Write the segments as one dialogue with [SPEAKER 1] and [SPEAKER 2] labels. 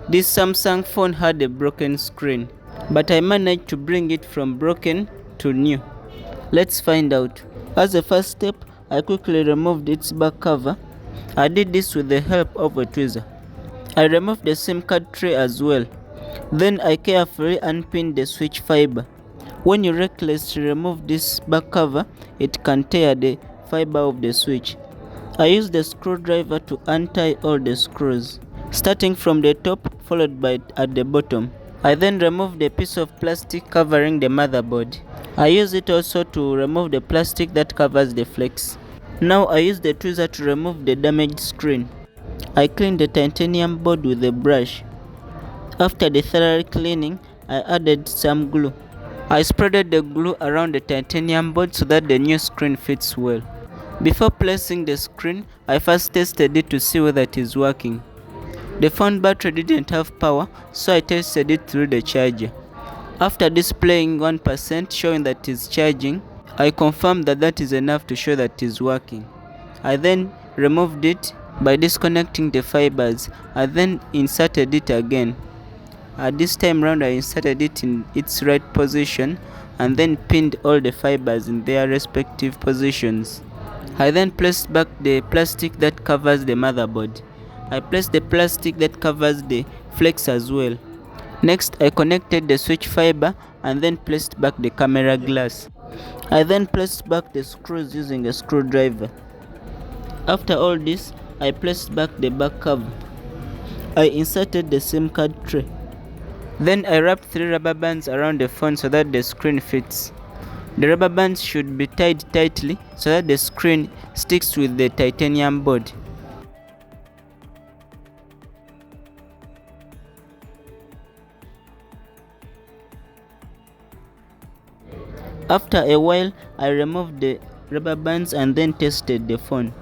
[SPEAKER 1] This Samsung phone had a broken screen, but I managed to bring it from broken to new. Let's find out. As a first step, I quickly removed its back cover. I did this with the help of a tweezer. I removed the SIM card tray as well. Then I carefully unpinned the switch fiber. When you recklessly remove this back cover, it can tear the fiber of the switch. I used the screwdriver to untie all the screws, starting from the top followed by at the bottom. I then removed the piece of plastic covering the motherboard. I use it also to remove the plastic that covers the flex. Now I use the tweezer to remove the damaged screen. I cleaned the titanium board with a brush. After the thorough cleaning, I added some glue. I spreaded the glue around the titanium board so that the new screen fits well. Before placing the screen, I first tested it to see whether it is working. The phone battery didn't have power, so I tested it through the charger. After displaying 1% showing that it is charging, I confirmed that that is enough to show that it is working. I then removed it by disconnecting the fibers. I then inserted it again. This time round I inserted it in its right position and then pinned all the fibers in their respective positions. I then placed back the plastic that covers the motherboard. I placed the plastic that covers the flex as well. Next, I connected the switch fiber and then placed back the camera glass. I then placed back the screws using a screwdriver. After all this, I placed back the back cover. I inserted the SIM card tray. Then I wrapped 3 rubber bands around the phone so that the screen fits. The rubber bands should be tied tightly so that the screen sticks with the titanium board. After a while, I removed the rubber bands and then tested the phone.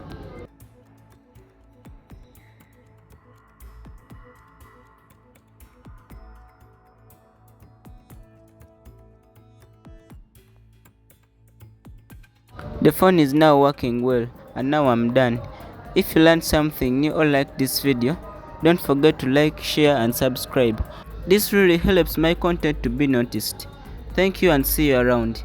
[SPEAKER 1] The phone is now working well, and now I'm done. If you learned something new or liked this video, don't forget to like, share and subscribe. This really helps my content to be noticed. Thank you and see you around.